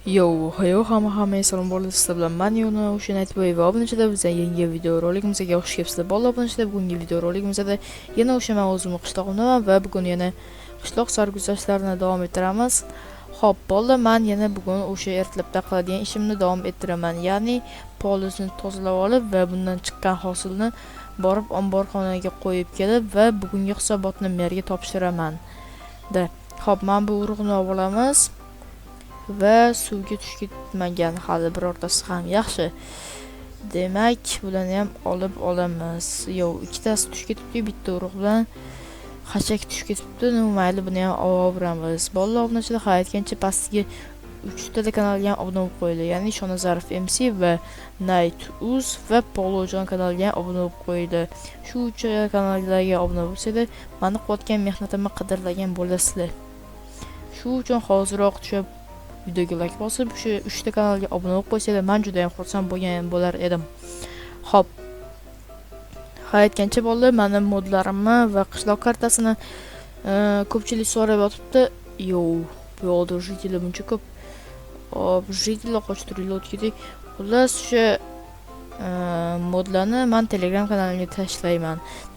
Hayo hamma salom bo'ldi sizlar bilan man Yona o'sha aytib va obunachilar biz yangi video roligimizga xush kelibsizlar. Bolalar obunachilar bugungi video roligimizda yana o'sha men o'zimni qishlog'imdaman va bugun yana qishloq sarguzashtlarini davom ettiramiz. Xo'p, bolalar men yana bugun o'sha ertalabda qiladigan ishimni davom ettiraman. Ya'ni polisni tozalab olib va bundan chiqqan hosilni borib omborxonaga qo'yib kelib va bugungi hisobotni merga topshiraman. Xo'p, men bu urug'ni olamiz. Va suvga tushib ketmagan hali birortasi ham yaxshi. Demak, bularni ham olib olamiz. Ikkitasi tushib ketibdi, bitta urug' bilan xachak tushib ketibdi. Mayli, buni ham olaveramiz. Bolalar obunachilar aytgancha pastiga 3 telekanalga ham obuna bo'lib qo'ydi. Ya'ni Shonazarov MC va Night.uz va Polojon kanaliga ham obuna bo'lib qo'ydi. Shu 3 kanallarga obuna bo'lsanglar, meni qilayotgan mehnatimni qadrlagan bo'lasizlar. Shu uchun hoziroq tushib videoga like bosib, o'sha 3 ta kanalga obuna bo'lib qo'ysanglar, men juda ham xursand bo'lar edim. Xo'p. Aytgancha bolalar, meni modlarimni va qishloq kartasini ko'pchilik so'rab yotibdi. Bu yoqda jitlar buncha ko'p. Jitlar qochtirib o'tdik. Xullas, o'sha modlarni men Telegram kanalimga tashlayman.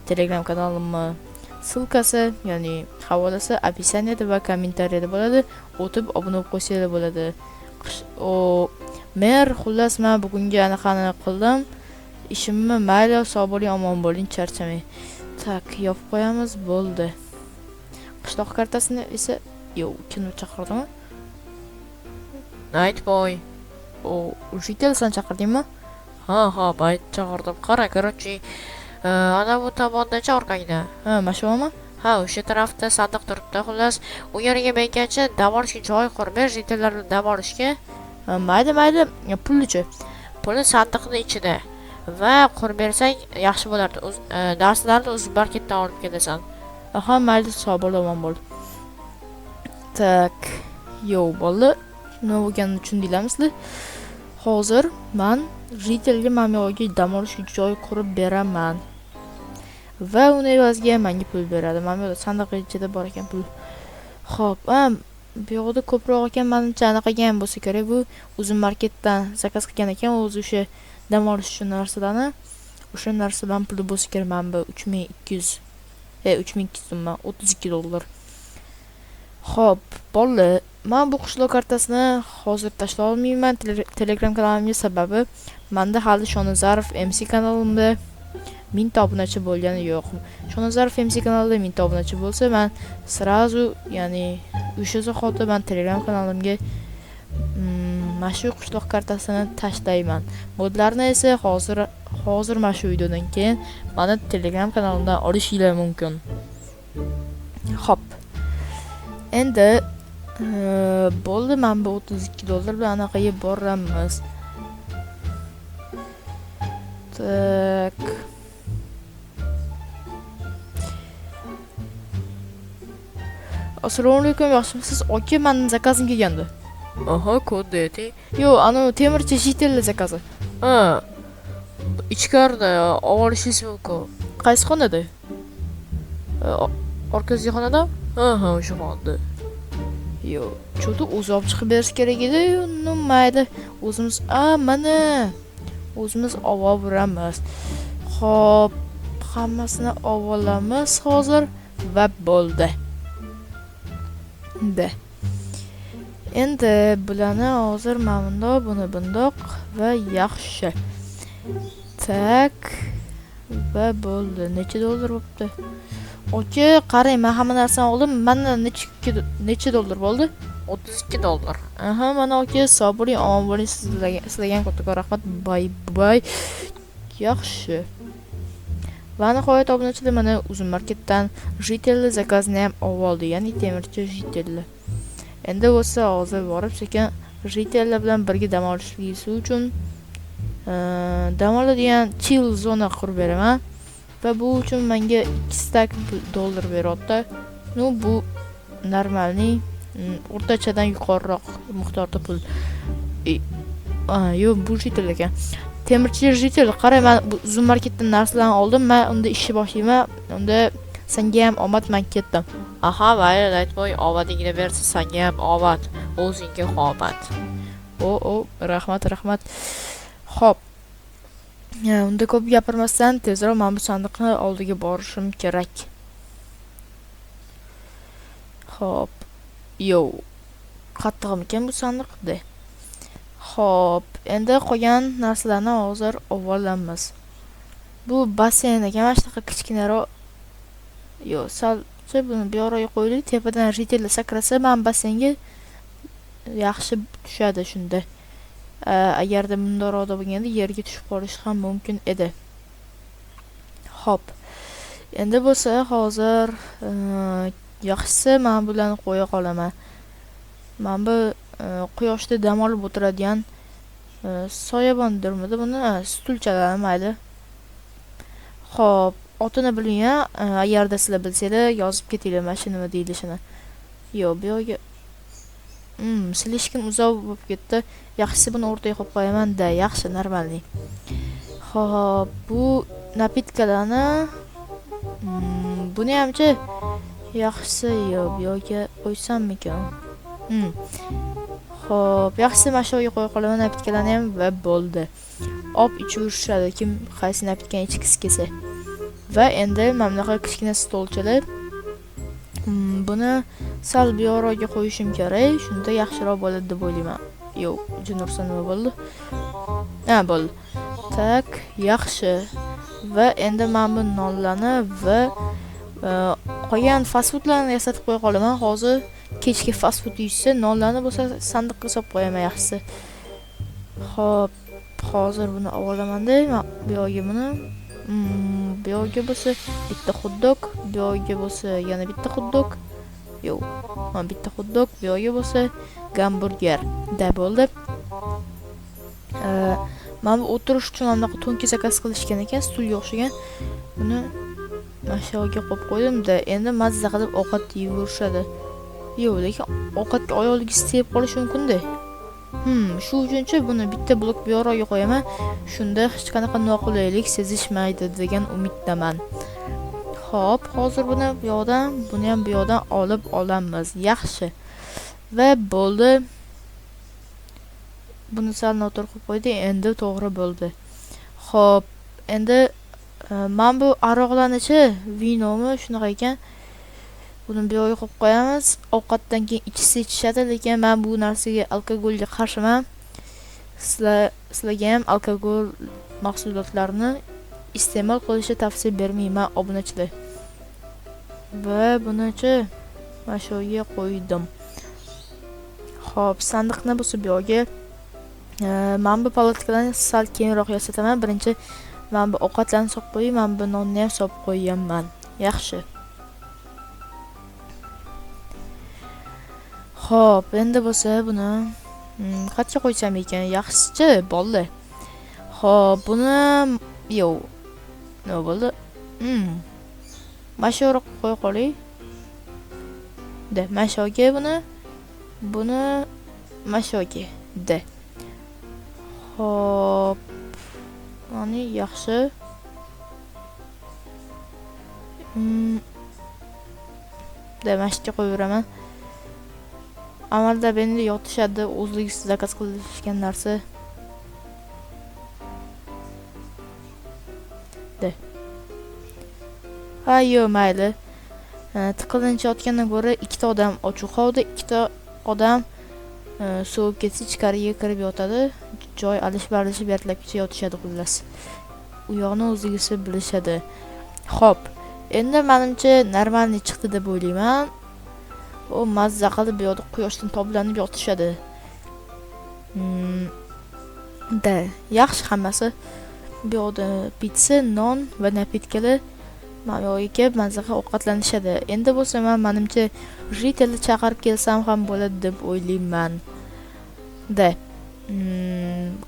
Telegram kanalimni ссылкасы, ya'ni havolasi описаниеda va kommentariyada bo'ladi. O'tib obuna bo'lib qo'ysanglar bo'ladi. Xullas men bugungi anaqani qildim. Ishimni mayli, sog' bo'ling, omon bo'ling, charchamang. Tak, yopib qo'yamiz, bo'ldi. Qishloq kartasini esa kimni chaqirdimi? Nightboy. Jitel-san chaqirdingmi? Ha, bayt chaqirdim. Qara, короче, ana bu tomondacha orqangda. Mashuvami? Ha, o'sha tarafda sandiq turibdi. Xullas, u yerga mengacha dam olishga joy qurib ber, jitellarni dam olishga. Mayli, pullichi. Puli sandiqning ichida. Va qurib bersang yaxshi bo'lardi. Darslarni o'z marketdan olib kelasan. Mayli, sog' bo'l, omon bo'l. Tak, bola, nima bo'lganini tushundinglarmi? Hozir men jitelga mamyoga dam olishga joy qurib beraman. Va uni evaziga menga pul beradi. Mamyoda sandiq ichida bor ekan pul. Xo'p, bu yoqda ko'proq ekan, menimcha anaqagan bo'lsa kerak. Bu o'zim marketdan zakaz qilgan ekan, o'zi o'sha dam olish uchun narsalarni. O'sha narsadan puli bo'lsa kerak. Men bu 3200 so'm, 32 dollar. Xo'p, bolalar, men bu qishloq kartasini hozir tashlay olmayman Telegram kanalimga, sababi menda hali Shonazarov MC kanalimda 1000 ta obunachi bo'lgani yo'q. Shonazarov MC kanalida 1000 ta obunachi bo'lsa, men srazu, ya'ni o'sha zahoti men Telegram kanalimga mana shu qishloq kartasini tashlayman. Modlarni esa hozir mana shu videodan keyin meni Telegram kanalimdan olishinglar mumkin. Xo'p. Endi bo'ldi, men bu 32 dollar bilan anaqaga boramiz. Tak. Assalomu alaykum, yaxshimisiz? Aka, mening zakazim kelgandi. Aha, kodni ayting. Anu temirchi jitelli zakazi. Ichkarida olishingiz mumkin. Qaysi xonada? Orqadagi xonada? Ha, o'sha xonada. Cho'ti o'zi olib chiqib berish kerak edi. Mayli, o'zimiz mana o'zimiz olaveramiz. Xo'p, hammasini olamiz hozir va bo'ldi. Endi bularni hozir mana buni bundoq va yaxshi. Tak, va bo'ldi. Necha dollar bo'libdi? Aka, qarang, men hamma narsani oldim. Mana necha dollar bo'ldi? 32 dollar. Mana aka, sog' bo'ling, omon bo'ling, sizlarga kattakon rahmat. Bay. Yaxshi. Va nihoyat obunachilar, mana o'zim marketdan jitelli zakazni ham oldi, ya'ni temirchi jitelli. Endi bo'lsa hozir borib sekin jitellar bilan birga dam olishligi uchun dam oladigan chill zona qurib beraman. Va bu uchun menga 2 stak dollar beryapti. Bu normalniy o'rtachadan yuqoriroq miqdorda pul. Bu jitel ekan. Temirchi jitel, qarang, men uzun marketdan narsalarni oldim. Men unda ishni boshlayman. Unda senga ham omad, men ketdim. Aha, mayli, Nightboy, omadingni bersa senga ham omad, o'zingga omad. Rahmat. Xo'p. Unda ko'p gapirmasdan tezroq men bu sandiqni oldiga borishim kerak. Xo'p. Qattiqmi ekan bu sandiqda? Xo'p, endi qolgan narsalarni hozir olamiz. Bu basseyn ekan, mana shunaqa kichkinaroq. Salcha buni bu yoqqa qo'yaylik. Tepadan ritelda sakrasa, men basseynga yaxshi tushadi shunda. Agarda bundoqroqda bo'lganda yerga tushib qolishi ham mumkin edi. Xo'p. Endi bo'lsa hozir yaxshisi men bularni qo'ya qolaman. Men bu quyoshda dam olib o'tiradigan soyabondirmidi buni? Stulchalar mayli. Xo'p, otini biling-a, agarda sizlar bilsanglar yozib ketinglar mana shu nima deyilishini. Bu yo'ga silishkim uzoq bo'lib ketdi. Yaxshisi buni o'rtaga qo'yib qo'yaman-da, yaxshi, normalniy. Xo'p, bu napitkalarni buni hamchi yaxshisi bu yo'ga qo'ysammikan? Xo'p, yaxshisi mana shu yo'ga qo'yib qolaman napitkalarni ham va bo'ldi. Ichaverishadi kim qaysi napitkani ichgisi kelsa. Va endi mana bunaqa kichkina stolchalar. Buni sal bu yoqqa qo'yishim kerak, shunda yaxshiroq bo'ladi deb o'ylayman. Jin ursa nima bo'ldi? Bo'ldi. Tak, yaxshi. Va endi men bu nonlarni va qolgan fast foodlarni yasatib qo'ya qolaman. Hozir kechki fast food yeyishsa, nonlarni bo'lsa sandiqqa solib qo'yaman yaxshisi. Xo'p, hozir buni olaman-da, bu yo'ga buni bu yo'ga bo'lsa bitta hot-dog, bu yo'ga bo'lsa yana bitta hot-dog. Bitta hot-dog, bu yo'ga bo'lsa gamburger. Da bo'ldi. Men bu o'tirish uchun anaqa to'nka zakas qilishgan ekan, stulga o'xshagan. Buni mana shu yo'ga qo'yib qo'ydim-da, endi mazza qilib ovqat yeyverishadi. Lekin ovqatga oyoqligingiz tegib qolishi mumkin-da. Shu uchunchi buni bitta blok bu yoqqa qo'yaman. Shunda hech qanaqa noqulaylik sezishmaydi degan umiddaman. Xo'p, hozir buni bu yoqdan, buni ham bu yoqdan olib olamiz. Yaxshi. Va bo'ldi. Buni sal noto'g'ri qilib qo'ydik, endi to'g'ri bo'ldi. Xo'p, endi men bu aroqlarni-chi, vinomi shunaqa ekan. Buni bu yoqqa qo'yib qo'yamiz. Ovqatdan keyin ichishadi, lekin men bu narsaga alkogolga qarshiman. Sizlarga ham alkogol mahsulotlarini iste'mol qilishni tavsiya bermayman, obunachilar. Va buni-chi mana shu yerga qo'ydim. Xo'p, sandiqni bo'lsa bu yoqga men bu palatkalarni sal keyinroq yasataman. Birinchi men bu ovqatlarni solib qo'yib, men bu nonni ham solib qo'yaman. Yaxshi. Xo'p, endi bo'lsa buni qayerga qo'ysam ekan? Yaxshisi bo'ldi. Xo'p, buni nima bo'ldi? Mana shu yerga qo'yib qo'ying. Mana shu yerga buni mana shu yerga. Xo'p. Mana yaxshi. Mana shu yerga qo'yaveraman. Amalda beni yotishadi, o'zligisiz zakaz qilishgan narsa. Mayli. Tiqilincha otgandan ko'ra ikkita odam ochiq hovda, ikkita odam sovib ketsa ichkariga kirib yotadi. Joy alish-barishi bertlabgacha yotishadi xullas. U yoqni o'zligisi bilishadi. Xo'p, endi menimcha normalniy chiqdi deb o'ylayman. Mazza qilib bu yoqda quyoshdan toblanib yotishadi. Yaxshi hammasi. Bu yoqda pitsa, non va napitkalar mana yo'qqa kelib mazza qilib ovqatlanishadi. Endi bo'lsa menimcha ritelni chaqirib kelsam ham bo'ladi deb o'ylayman.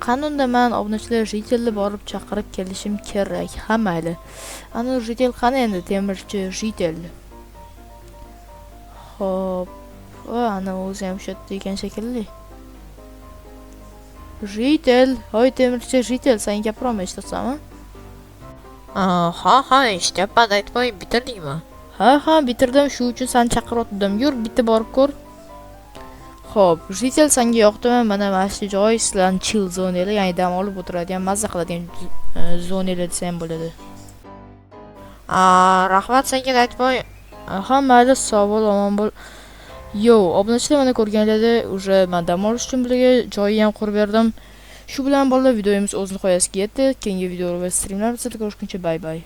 Qanunda men obunachilar ritelni borib chaqirib kelishim kerak. Mayli. Ana ritel qani endi temirchi ritel. Xo'p, ana o'zi ham shu ekan shekilli. Ritel, temirchi ritel, sen gapirolmay eshitasanmi? Ha, eshityapman, aytib qo'y, bitirdingmi? Ha, bitirdim, shu uchun seni chaqiryotdim. Yur, bitta borib ko'r. Xo'p, Ritel senga yoqdimi? Mana shu joy sizlarning chill zonalar, ya'ni dam olib o'tiradigan, mazza qiladigan zonalar desa ham bo'ladi. Rahmat senga aytboy. Ha, mayli, sog' bo'l, omon bo'l. Yo, obunachilar mana ko'rganlarda уже men dam olish uchun bularga joyni ham qurib berdim. Shu bilan bolalar videomiz o'z nihoyasiga yetdi. Keyingi video va streamlar bilan ko'rishguncha bay bay.